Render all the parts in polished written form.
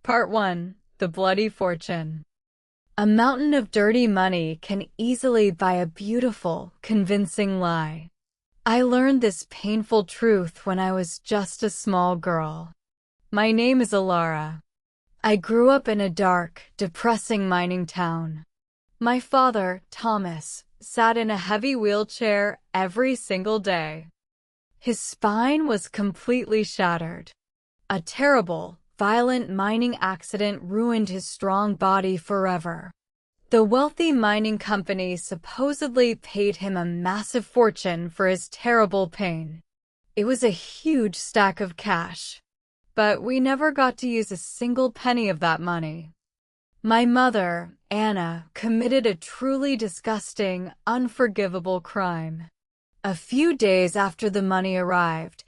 Part 1. The Bloody Fortune. A mountain of dirty money can easily buy a beautiful, convincing lie. I learned this painful truth when I was just a small girl. My name is Elara. I grew up in a dark, depressing mining town. My father, Thomas, sat in a heavy wheelchair every single day. His spine was completely shattered. A terrible, violent mining accident ruined his strong body forever. The wealthy mining company supposedly paid him a massive fortune for his terrible pain. It was a huge stack of cash. But we never got to use a single penny of that money. My mother, Anna, committed a truly disgusting, unforgivable crime. A few days after the money arrived,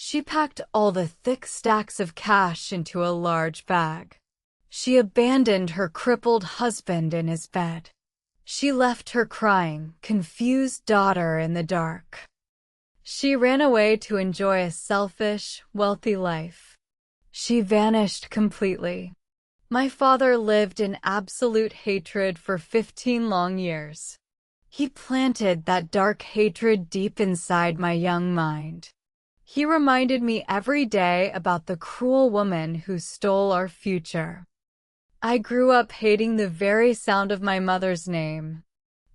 she packed all the thick stacks of cash into a large bag. She abandoned her crippled husband in his bed. She left her crying, confused daughter in the dark. She ran away to enjoy a selfish, wealthy life. She vanished completely. My father lived in absolute hatred for 15 long years. He planted that dark hatred deep inside my young mind. He reminded me every day about the cruel woman who stole our future. I grew up hating the very sound of my mother's name.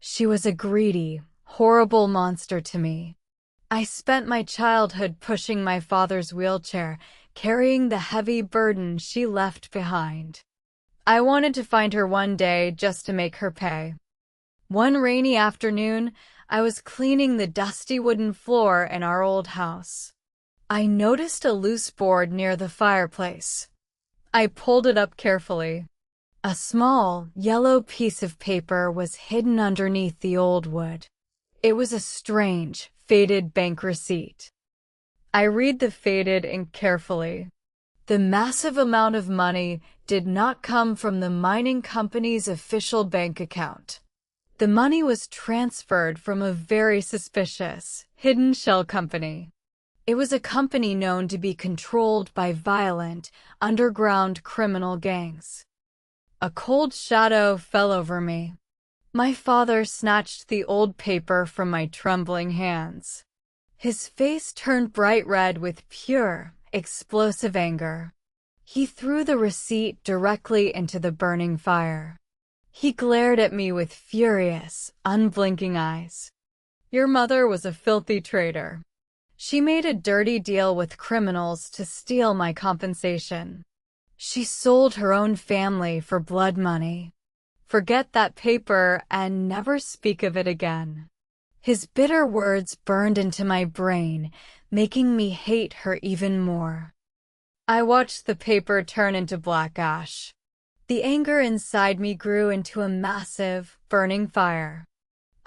She was a greedy, horrible monster to me. I spent my childhood pushing my father's wheelchair, carrying the heavy burden she left behind. I wanted to find her one day just to make her pay. One rainy afternoon, I was cleaning the dusty wooden floor in our old house. I noticed a loose board near the fireplace. I pulled it up carefully. A small, yellow piece of paper was hidden underneath the old wood. It was a strange, faded bank receipt. I read the faded ink carefully. The massive amount of money did not come from the mining company's official bank account. The money was transferred from a very suspicious, hidden shell company. It was a company known to be controlled by violent, underground criminal gangs. A cold shadow fell over me. My father snatched the old paper from my trembling hands. His face turned bright red with pure, explosive anger. He threw the receipt directly into the burning fire. He glared at me with furious, unblinking eyes. Your mother was a filthy traitor. She made a dirty deal with criminals to steal my compensation. She sold her own family for blood money. Forget that paper and never speak of it again. His bitter words burned into my brain, making me hate her even more. I watched the paper turn into black ash. The anger inside me grew into a massive, burning fire.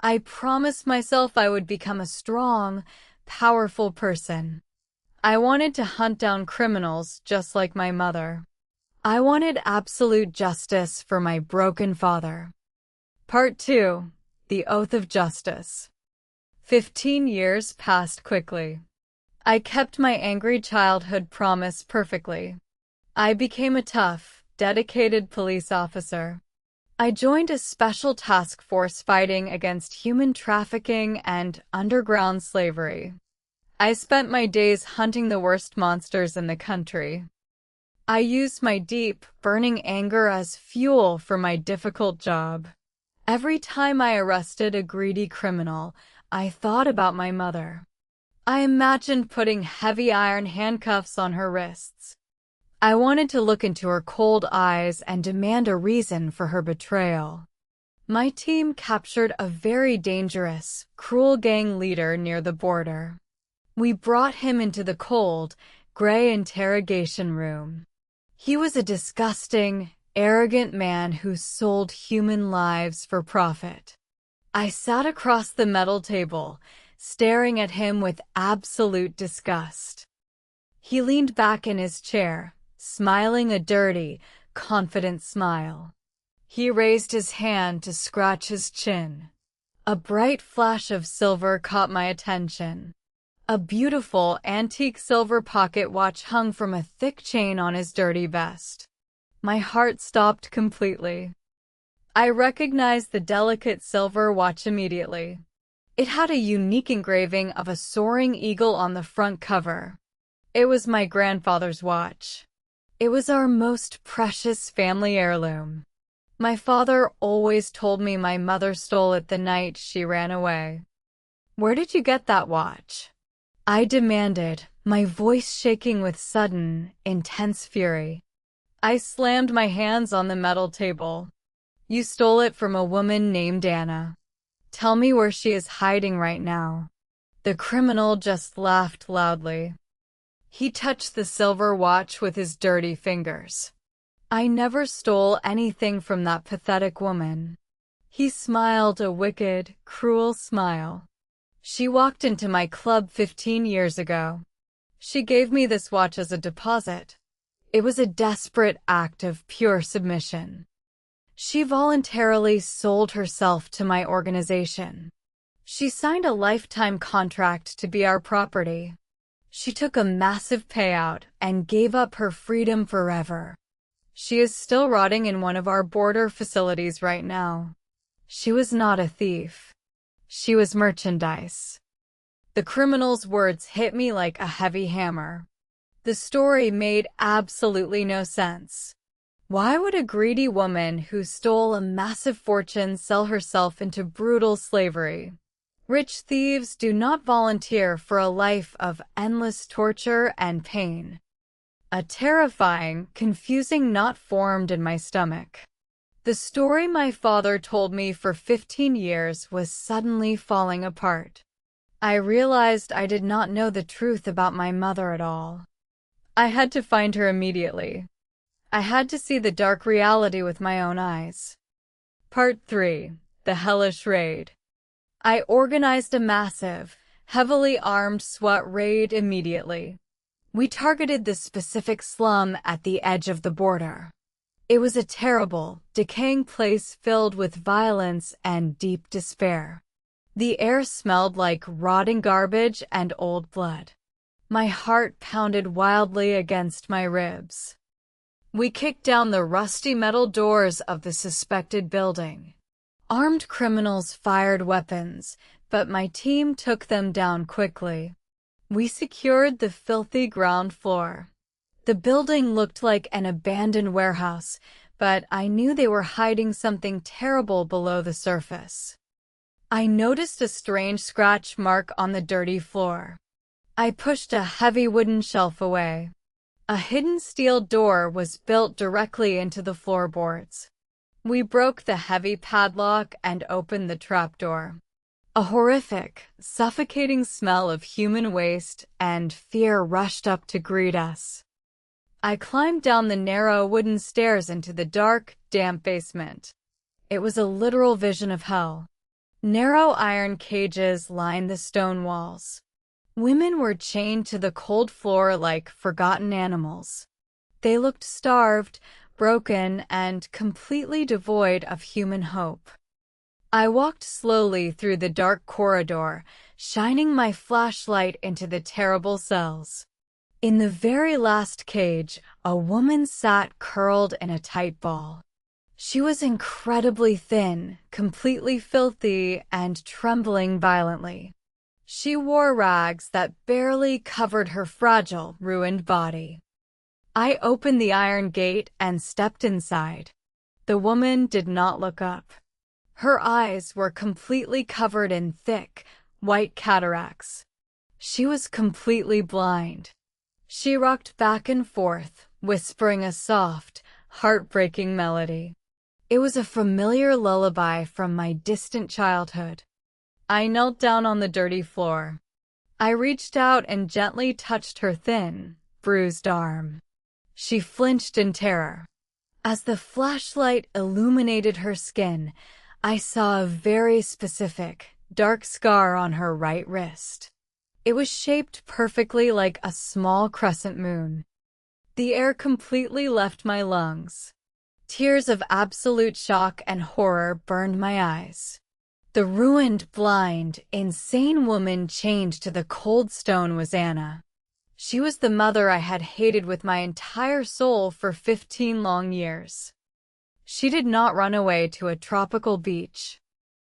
I promised myself I would become a strong, powerful person. I wanted to hunt down criminals just like my mother. I wanted absolute justice for my broken father. Part 2. The Oath of Justice. 15 years passed quickly. I kept my angry childhood promise perfectly. I became a tough, dedicated police officer. I joined a special task force fighting against human trafficking and underground slavery. I spent my days hunting the worst monsters in the country. I used my deep, burning anger as fuel for my difficult job. Every time I arrested a greedy criminal, I thought about my mother. I imagined putting heavy iron handcuffs on her wrists. I wanted to look into her cold eyes and demand a reason for her betrayal. My team captured a very dangerous, cruel gang leader near the border. We brought him into the cold, gray interrogation room. He was a disgusting, arrogant man who sold human lives for profit. I sat across the metal table, staring at him with absolute disgust. He leaned back in his chair, smiling a dirty, confident smile. He raised his hand to scratch his chin. A bright flash of silver caught my attention. A beautiful, antique silver pocket watch hung from a thick chain on his dirty vest. My heart stopped completely. I recognized the delicate silver watch immediately. It had a unique engraving of a soaring eagle on the front cover. It was my grandfather's watch. It was our most precious family heirloom. My father always told me my mother stole it the night she ran away. "Where did you get that watch?" I demanded, my voice shaking with sudden, intense fury. I slammed my hands on the metal table. "You stole it from a woman named Anna. Tell me where she is hiding right now." The criminal just laughed loudly. He touched the silver watch with his dirty fingers. "I never stole anything from that pathetic woman." He smiled a wicked, cruel smile. "She walked into my club 15 years ago. She gave me this watch as a deposit. It was a desperate act of pure submission. She voluntarily sold herself to my organization. She signed a lifetime contract to be our property. She took a massive payout and gave up her freedom forever. She is still rotting in one of our border facilities right now. She was not a thief. She was merchandise." The criminal's words hit me like a heavy hammer. The story made absolutely no sense. Why would a greedy woman who stole a massive fortune sell herself into brutal slavery? Rich thieves do not volunteer for a life of endless torture and pain. A terrifying, confusing knot formed in my stomach. The story my father told me for 15 years was suddenly falling apart. I realized I did not know the truth about my mother at all. I had to find her immediately. I had to see the dark reality with my own eyes. Part 3. The Hellish Raid. I organized a massive, heavily armed SWAT raid immediately. We targeted the specific slum at the edge of the border. It was a terrible, decaying place filled with violence and deep despair. The air smelled like rotting garbage and old blood. My heart pounded wildly against my ribs. We kicked down the rusty metal doors of the suspected building. Armed criminals fired weapons, but my team took them down quickly. We secured the filthy ground floor. The building looked like an abandoned warehouse, but I knew they were hiding something terrible below the surface. I noticed a strange scratch mark on the dirty floor. I pushed a heavy wooden shelf away. A hidden steel door was built directly into the floorboards. We broke the heavy padlock and opened the trapdoor. A horrific, suffocating smell of human waste and fear rushed up to greet us. I climbed down the narrow wooden stairs into the dark, damp basement. It was a literal vision of hell. Narrow iron cages lined the stone walls. Women were chained to the cold floor like forgotten animals. They looked starved, broken, and completely devoid of human hope. I walked slowly through the dark corridor, shining my flashlight into the terrible cells. In the very last cage, a woman sat curled in a tight ball. She was incredibly thin, completely filthy, and trembling violently. She wore rags that barely covered her fragile, ruined body. I opened the iron gate and stepped inside. The woman did not look up. Her eyes were completely covered in thick, white cataracts. She was completely blind. She rocked back and forth, whispering a soft, heartbreaking melody. It was a familiar lullaby from my distant childhood. I knelt down on the dirty floor. I reached out and gently touched her thin, bruised arm. She flinched in terror. As the flashlight illuminated her skin, I saw a very specific, dark scar on her right wrist. It was shaped perfectly like a small crescent moon. The air completely left my lungs. Tears of absolute shock and horror burned my eyes. The ruined, blind, insane woman chained to the cold stone was Anna. She was the mother I had hated with my entire soul for 15 long years. She did not run away to a tropical beach.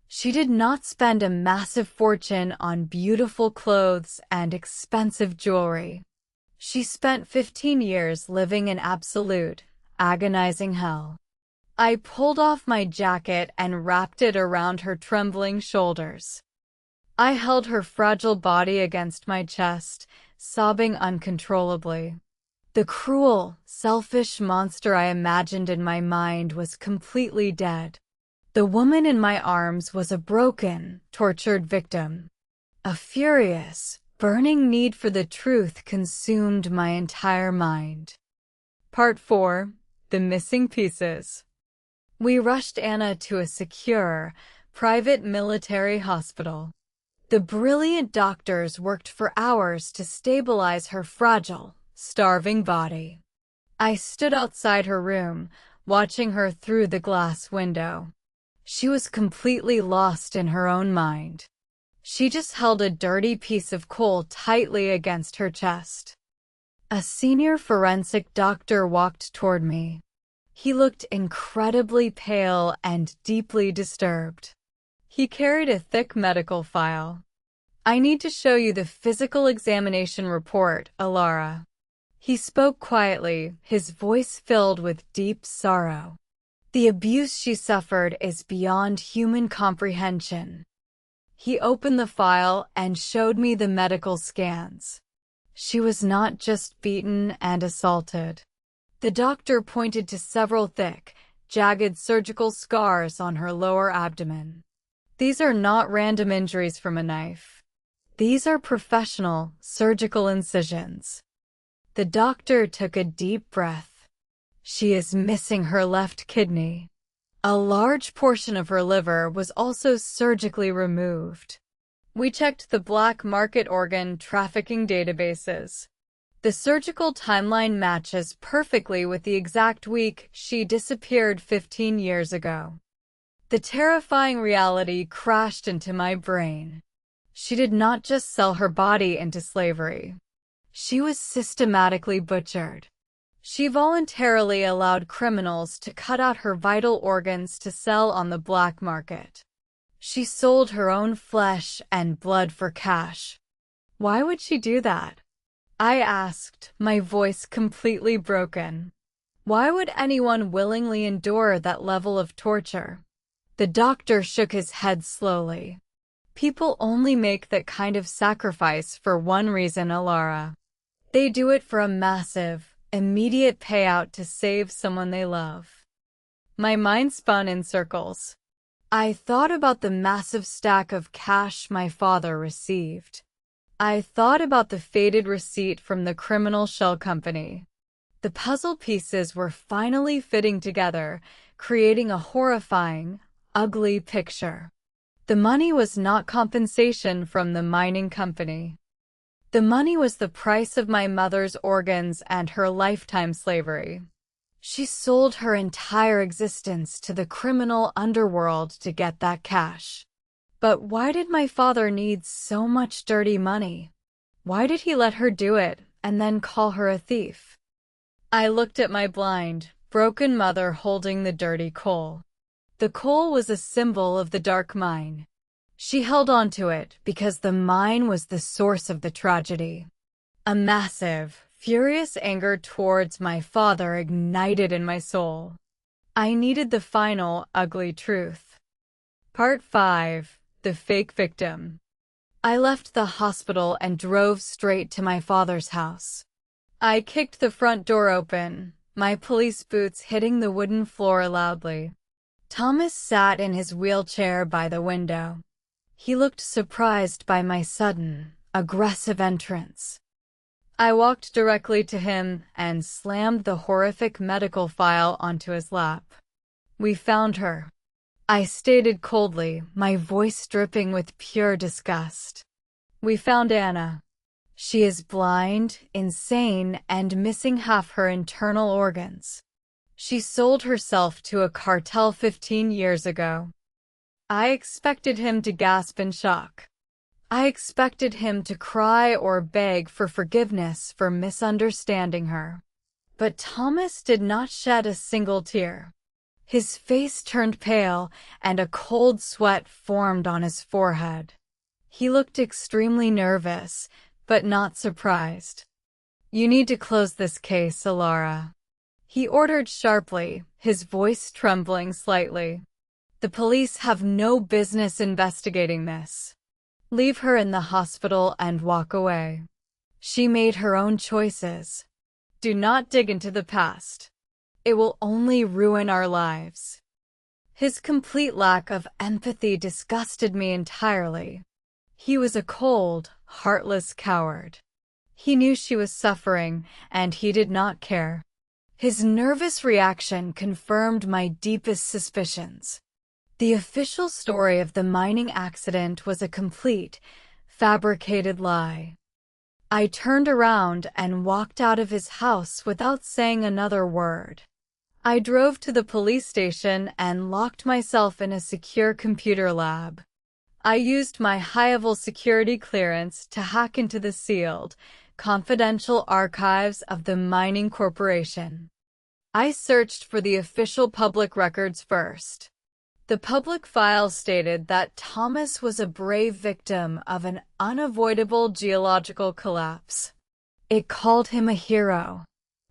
She did not spend a massive fortune on beautiful clothes and expensive jewelry. She spent 15 years living in absolute, agonizing hell. I pulled off my jacket and wrapped it around her trembling shoulders. I held her fragile body against my chest, sobbing uncontrollably. The cruel, selfish monster I imagined in my mind was completely dead. The woman in my arms was a broken, tortured victim. A furious, burning need for the truth consumed my entire mind. Part 4. The Missing Pieces. We rushed Anna to a secure, private military hospital. The brilliant doctors worked for hours to stabilize her fragile, starving body. I stood outside her room, watching her through the glass window. She was completely lost in her own mind. She just held a dirty piece of coal tightly against her chest. A senior forensic doctor walked toward me. He looked incredibly pale and deeply disturbed. He carried a thick medical file. "I need to show you the physical examination report, Elara." He spoke quietly, his voice filled with deep sorrow. "The abuse she suffered is beyond human comprehension." He opened the file and showed me the medical scans. She was not just beaten and assaulted. The doctor pointed to several thick, jagged surgical scars on her lower abdomen. "These are not random injuries from a knife. These are professional, surgical incisions." The doctor took a deep breath. "She is missing her left kidney. A large portion of her liver was also surgically removed." We checked the black market organ trafficking databases. The surgical timeline matches perfectly with the exact week she disappeared 15 years ago. The terrifying reality crashed into my brain. She did not just sell her body into slavery. She was systematically butchered. She voluntarily allowed criminals to cut out her vital organs to sell on the black market. She sold her own flesh and blood for cash. Why would she do that? I asked, my voice completely broken. Why would anyone willingly endure that level of torture? The doctor shook his head slowly. People only make that kind of sacrifice for one reason, Elara. They do it for a massive, immediate payout to save someone they love. My mind spun in circles. I thought about the massive stack of cash my father received. I thought about the faded receipt from the criminal shell company. The puzzle pieces were finally fitting together, creating a horrifying, ugly picture. The money was not compensation from the mining company. The money was the price of my mother's organs and her lifetime slavery. She sold her entire existence to the criminal underworld to get that cash. But why did my father need so much dirty money? Why did he let her do it and then call her a thief? I looked at my blind, broken mother holding the dirty coal. The coal was a symbol of the dark mine. She held on to it because the mine was the source of the tragedy. A massive, furious anger towards my father ignited in my soul. I needed the final, ugly truth. Part 5. The Fake Victim. I left the hospital and drove straight to my father's house. I kicked the front door open, my police boots hitting the wooden floor loudly. Thomas sat in his wheelchair by the window. He looked surprised by my sudden, aggressive entrance. I walked directly to him and slammed the horrific medical file onto his lap. "We found her," I stated coldly, my voice dripping with pure disgust. "We found Anna. She is blind, insane, and missing half her internal organs. She sold herself to a cartel 15 years ago." I expected him to gasp in shock. I expected him to cry or beg for forgiveness for misunderstanding her. But Thomas did not shed a single tear. His face turned pale, and a cold sweat formed on his forehead. He looked extremely nervous, but not surprised. "You need to close this case, Elara," he ordered sharply, his voice trembling slightly. "The police have no business investigating this. Leave her in the hospital and walk away. She made her own choices. Do not dig into the past. It will only ruin our lives." His complete lack of empathy disgusted me entirely. He was a cold, heartless coward. He knew she was suffering, and he did not care. His nervous reaction confirmed my deepest suspicions. The official story of the mining accident was a complete, fabricated lie. I turned around and walked out of his house without saying another word. I drove to the police station and locked myself in a secure computer lab. I used my high-level security clearance to hack into the sealed, confidential archives of the mining corporation. I searched for the official public records first. The public file stated that Thomas was a brave victim of an unavoidable geological collapse. It called him a hero.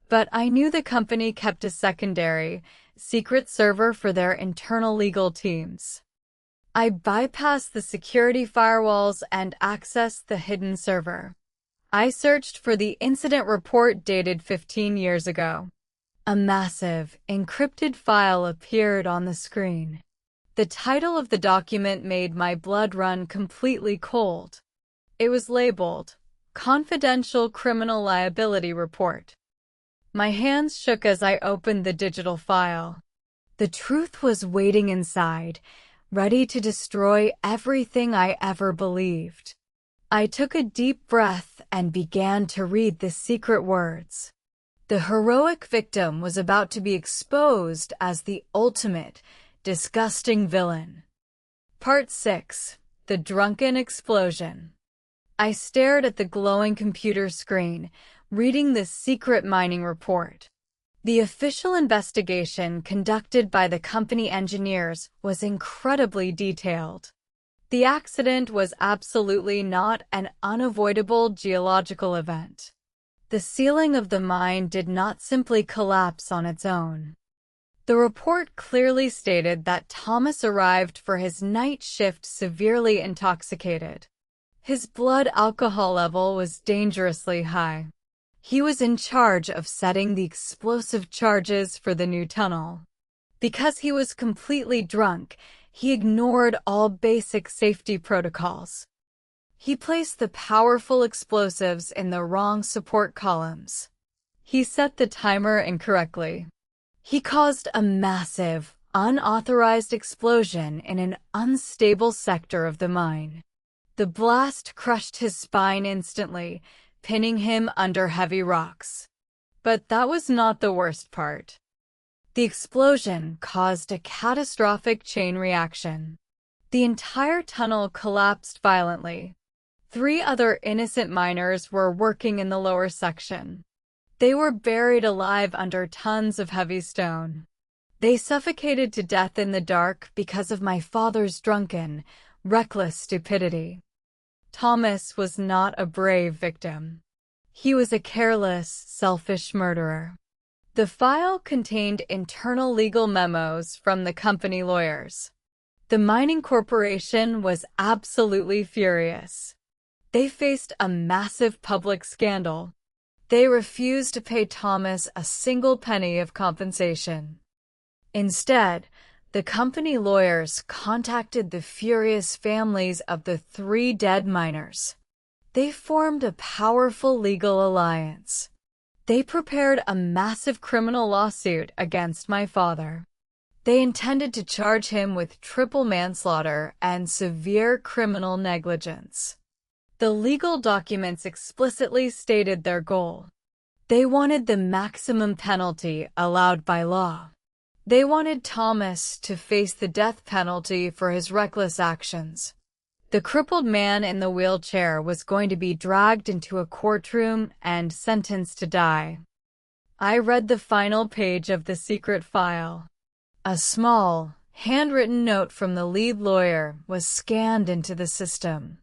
But I knew the company kept a secondary, secret server for their internal legal teams. I bypassed the security firewalls and accessed the hidden server. I searched for the incident report dated 15 years ago. A massive, encrypted file appeared on the screen. The title of the document made my blood run completely cold. It was labeled, "Confidential Criminal Liability Report." My hands shook as I opened the digital file. The truth was waiting inside, ready to destroy everything I ever believed. I took a deep breath and began to read the secret words. The heroic victim was about to be exposed as the ultimate, disgusting villain. Part 6. The Drunken Explosion. I stared at the glowing computer screen, reading the secret mining report. The official investigation conducted by the company engineers was incredibly detailed. The accident was absolutely not an unavoidable geological event. The ceiling of the mine did not simply collapse on its own. The report clearly stated that Thomas arrived for his night shift severely intoxicated. His blood alcohol level was dangerously high. He was in charge of setting the explosive charges for the new tunnel. Because he was completely drunk, he ignored all basic safety protocols. He placed the powerful explosives in the wrong support columns. He set the timer incorrectly. He caused a massive, unauthorized explosion in an unstable sector of the mine. The blast crushed his spine instantly, pinning him under heavy rocks. But that was not the worst part. The explosion caused a catastrophic chain reaction. The entire tunnel collapsed violently. 3 other innocent miners were working in the lower section. They were buried alive under tons of heavy stone. They suffocated to death in the dark because of my father's drunken, reckless stupidity. Thomas was not a brave victim. He was a careless, selfish murderer. The file contained internal legal memos from the company lawyers. The mining corporation was absolutely furious. They faced a massive public scandal. They refused to pay Thomas a single penny of compensation. Instead, the company lawyers contacted the furious families of the 3 dead miners. They formed a powerful legal alliance. They prepared a massive criminal lawsuit against my father. They intended to charge him with triple manslaughter and severe criminal negligence. The legal documents explicitly stated their goal. They wanted the maximum penalty allowed by law. They wanted Thomas to face the death penalty for his reckless actions. The crippled man in the wheelchair was going to be dragged into a courtroom and sentenced to die. I read the final page of the secret file. A small, handwritten note from the lead lawyer was scanned into the system.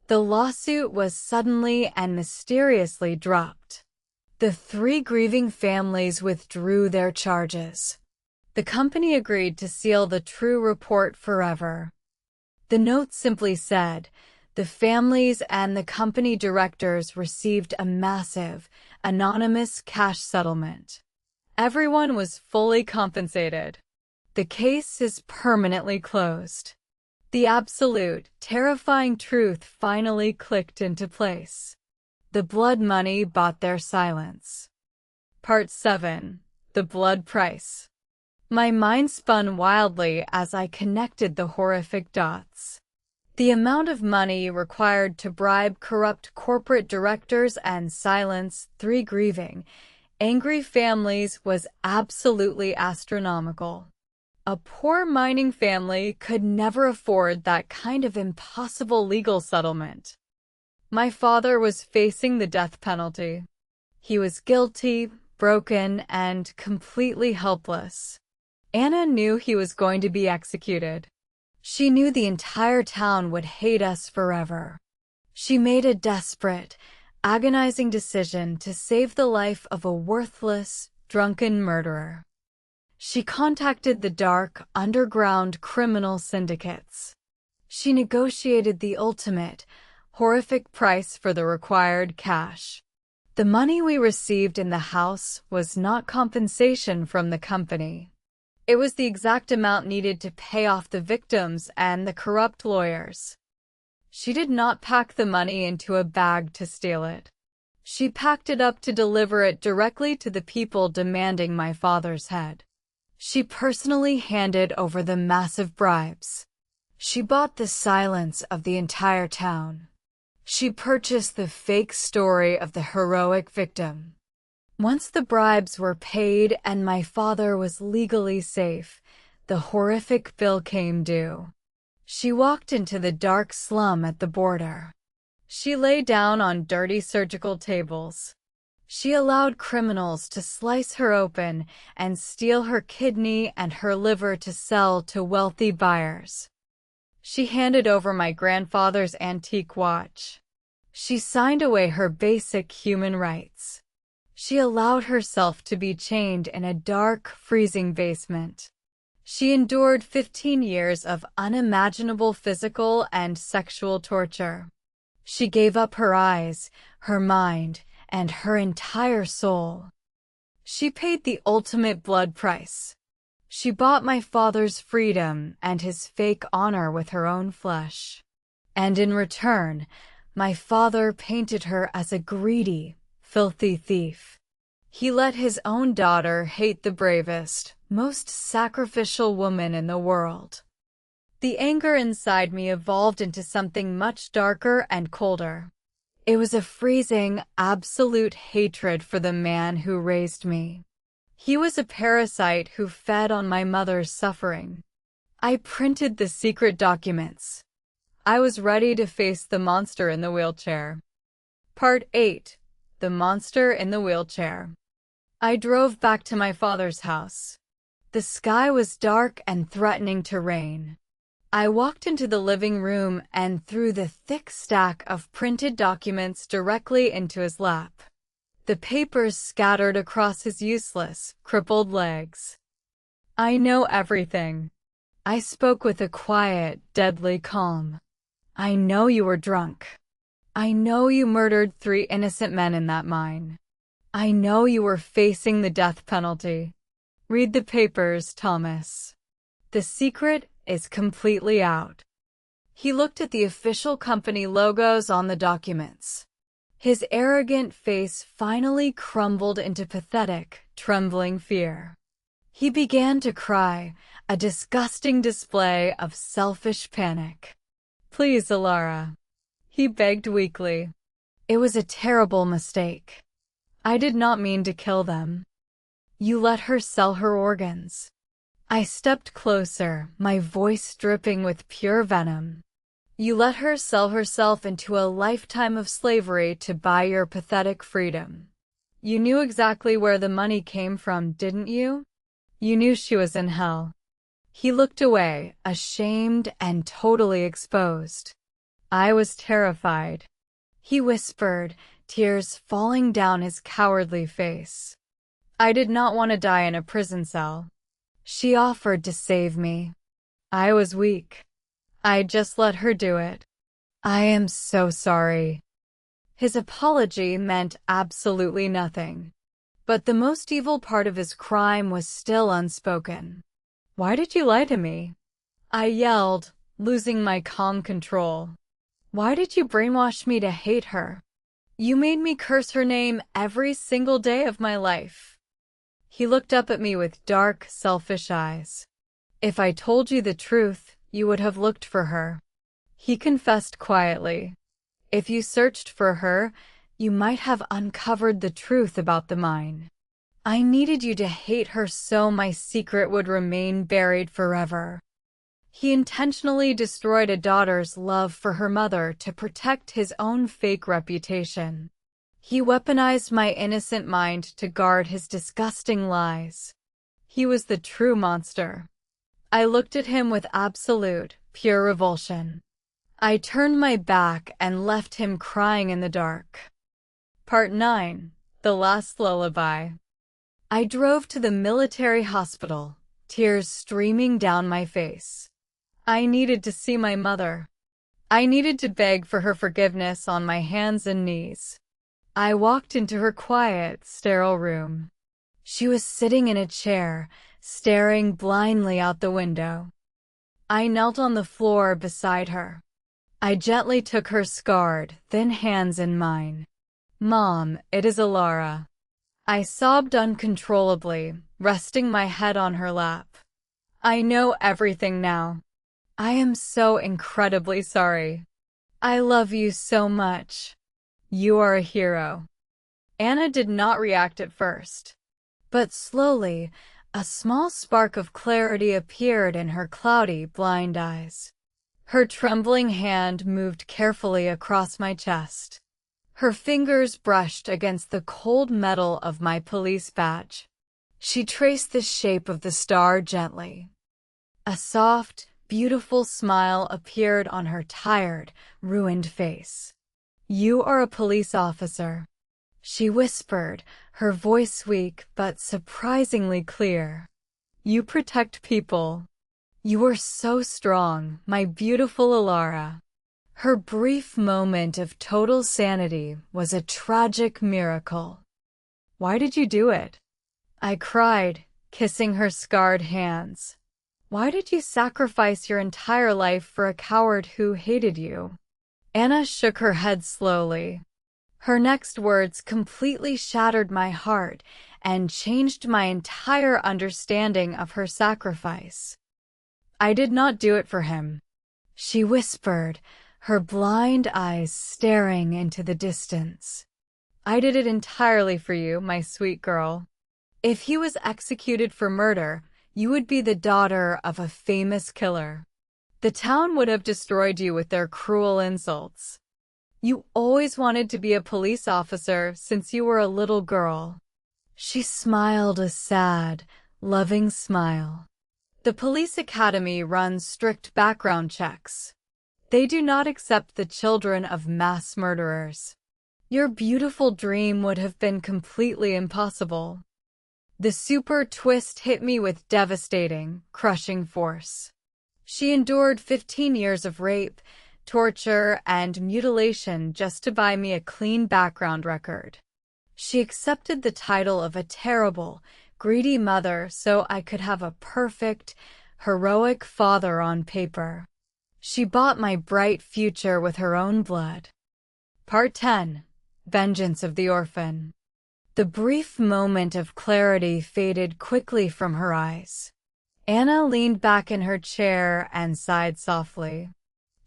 The lawsuit was suddenly and mysteriously dropped. The 3 grieving families withdrew their charges. The company agreed to seal the true report forever. The note simply said, the families and the company directors received a massive, anonymous cash settlement. Everyone was fully compensated. The case is permanently closed. The absolute, terrifying truth finally clicked into place. The blood money bought their silence. Part 7. The Blood Price. My mind spun wildly as I connected the horrific dots. The amount of money required to bribe corrupt corporate directors and silence 3 grieving, angry families was absolutely astronomical. A poor mining family could never afford that kind of impossible legal settlement. My father was facing the death penalty. He was guilty, broken, and completely helpless. Anna knew he was going to be executed. She knew the entire town would hate us forever. She made a desperate, agonizing decision to save the life of a worthless, drunken murderer. She contacted the dark, underground criminal syndicates. She negotiated the ultimate, horrific price for the required cash. The money we received in the house was not compensation from the company. It was the exact amount needed to pay off the victims and the corrupt lawyers. She did not pack the money into a bag to steal it. She packed it up to deliver it directly to the people demanding my father's head. She personally handed over the massive bribes. She bought the silence of the entire town. She purchased the fake story of the heroic victim. Once the bribes were paid and my father was legally safe, the horrific bill came due. She walked into the dark slum at the border. She lay down on dirty surgical tables. She allowed criminals to slice her open and steal her kidney and her liver to sell to wealthy buyers. She handed over my grandfather's antique watch. She signed away her basic human rights. She allowed herself to be chained in a dark, freezing basement. She endured 15 years of unimaginable physical and sexual torture. She gave up her eyes, her mind, and her entire soul. She paid the ultimate blood price. She bought my father's freedom and his fake honor with her own flesh. And in return, my father painted her as a greedy, filthy thief. He let his own daughter hate the bravest, most sacrificial woman in the world. The anger inside me evolved into something much darker and colder. It was a freezing, absolute hatred for the man who raised me. He was a parasite who fed on my mother's suffering. I printed the secret documents. I was ready to face the monster in the wheelchair. Part 8. The Monster in the Wheelchair. I drove back to my father's house. The sky was dark and threatening to rain. I walked into the living room and threw the thick stack of printed documents directly into his lap. The papers scattered across his useless, crippled legs. I know everything. I spoke with a quiet, deadly calm. I know you were drunk. I know you murdered 3 innocent men in that mine. I know you were facing the death penalty. Read the papers, Thomas. The secret is completely out. He looked at the official company logos on the documents. His arrogant face finally crumbled into pathetic, trembling fear. He began to cry, a disgusting display of selfish panic. Please, Elara. He begged weakly. It was a terrible mistake. I did not mean to kill them. You let her sell her organs. I stepped closer, my voice dripping with pure venom. You let her sell herself into a lifetime of slavery to buy your pathetic freedom. You knew exactly where the money came from, didn't you? You knew she was in hell. He looked away, ashamed and totally exposed. I was terrified. He whispered, tears falling down his cowardly face. I did not want to die in a prison cell. She offered to save me. I was weak. I just let her do it. I am so sorry. His apology meant absolutely nothing. But the most evil part of his crime was still unspoken. Why did you lie to me? I yelled, losing my calm control. Why did you brainwash me to hate her? You made me curse her name every single day of my life. He looked up at me with dark, selfish eyes. If I told you the truth, you would have looked for her. He confessed quietly. If you searched for her, you might have uncovered the truth about the mine. I needed you to hate her so my secret would remain buried forever. He intentionally destroyed a daughter's love for her mother to protect his own fake reputation. He weaponized my innocent mind to guard his disgusting lies. He was the true monster. I looked at him with absolute, pure revulsion. I turned my back and left him crying in the dark. Part 9. The Last Lullaby. I drove to the military hospital, tears streaming down my face. I needed to see my mother. I needed to beg for her forgiveness on my hands and knees. I walked into her quiet, sterile room. She was sitting in a chair, staring blindly out the window. I knelt on the floor beside her. I gently took her scarred, thin hands in mine. Mom, it is Elara. I sobbed uncontrollably, resting my head on her lap. I know everything now. I am so incredibly sorry. I love you so much. You are a hero. Anna did not react at first. But slowly, a small spark of clarity appeared in her cloudy, blind eyes. Her trembling hand moved carefully across my chest. Her fingers brushed against the cold metal of my police badge. She traced the shape of the star gently. A soft, beautiful smile appeared on her tired, ruined face. You are a police officer, she whispered, her voice weak but surprisingly clear. You protect people. You are so strong, my beautiful Elara. Her brief moment of total sanity was a tragic miracle. Why did you do it? I cried, kissing her scarred hands. Why did you sacrifice your entire life for a coward who hated you? Anna shook her head slowly. Her next words completely shattered my heart and changed my entire understanding of her sacrifice. I did not do it for him, she whispered, her blind eyes staring into the distance. I did it entirely for you, my sweet girl. If he was executed for murder, you would be the daughter of a famous killer. The town would have destroyed you with their cruel insults. You always wanted to be a police officer since you were a little girl. She smiled a sad, loving smile. The police academy runs strict background checks. They do not accept the children of mass murderers. Your beautiful dream would have been completely impossible. The super twist hit me with devastating, crushing force. She endured 15 years of rape, torture, and mutilation just to buy me a clean background record. She accepted the title of a terrible, greedy mother so I could have a perfect, heroic father on paper. She bought my bright future with her own blood. Part 10. Vengeance of the Orphan. The brief moment of clarity faded quickly from her eyes. Anna leaned back in her chair and sighed softly.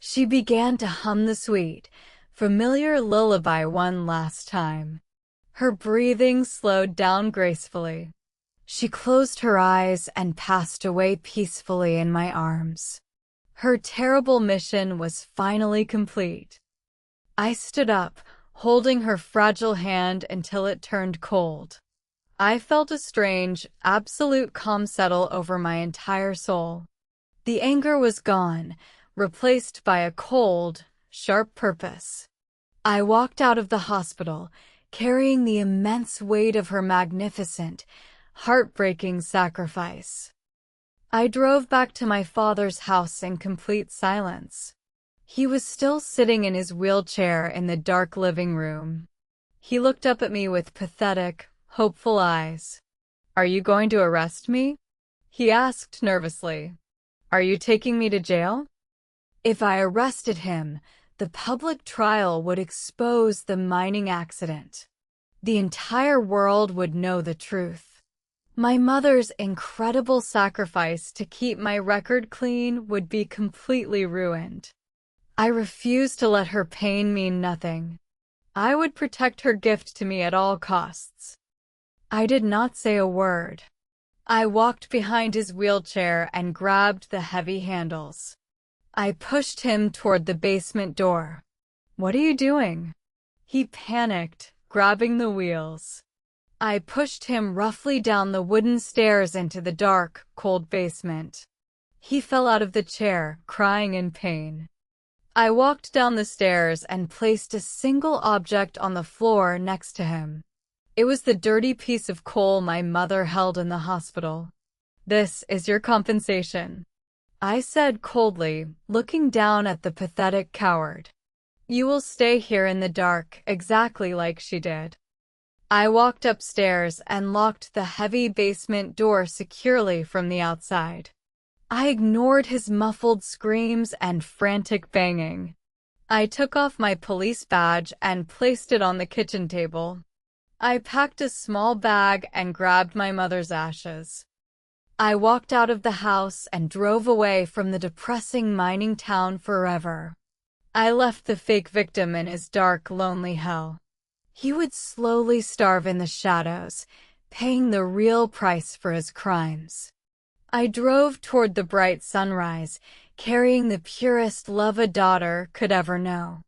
She began to hum the sweet, familiar lullaby one last time. Her breathing slowed down gracefully. She closed her eyes and passed away peacefully in my arms. Her terrible mission was finally complete. I stood up, holding her fragile hand until it turned cold. I felt a strange, absolute calm settle over my entire soul. The anger was gone, replaced by a cold, sharp purpose. I walked out of the hospital, carrying the immense weight of her magnificent, heartbreaking sacrifice. I drove back to my father's house in complete silence. He was still sitting in his wheelchair in the dark living room. He looked up at me with pathetic, hopeful eyes. "Are you going to arrest me?" he asked nervously. "Are you taking me to jail?" If I arrested him, the public trial would expose the mining accident. The entire world would know the truth. My mother's incredible sacrifice to keep my record clean would be completely ruined. I refused to let her pain mean nothing. I would protect her gift to me at all costs. I did not say a word. I walked behind his wheelchair and grabbed the heavy handles. I pushed him toward the basement door. "What are you doing?" He panicked, grabbing the wheels. I pushed him roughly down the wooden stairs into the dark, cold basement. He fell out of the chair, crying in pain. I walked down the stairs and placed a single object on the floor next to him. It was the dirty piece of coal my mother held in the hospital. "This is your compensation," I said coldly, looking down at the pathetic coward. "You will stay here in the dark, exactly like she did." I walked upstairs and locked the heavy basement door securely from the outside. I ignored his muffled screams and frantic banging. I took off my police badge and placed it on the kitchen table. I packed a small bag and grabbed my mother's ashes. I walked out of the house and drove away from the depressing mining town forever. I left the fake victim in his dark, lonely hell. He would slowly starve in the shadows, paying the real price for his crimes. I drove toward the bright sunrise, carrying the purest love a daughter could ever know.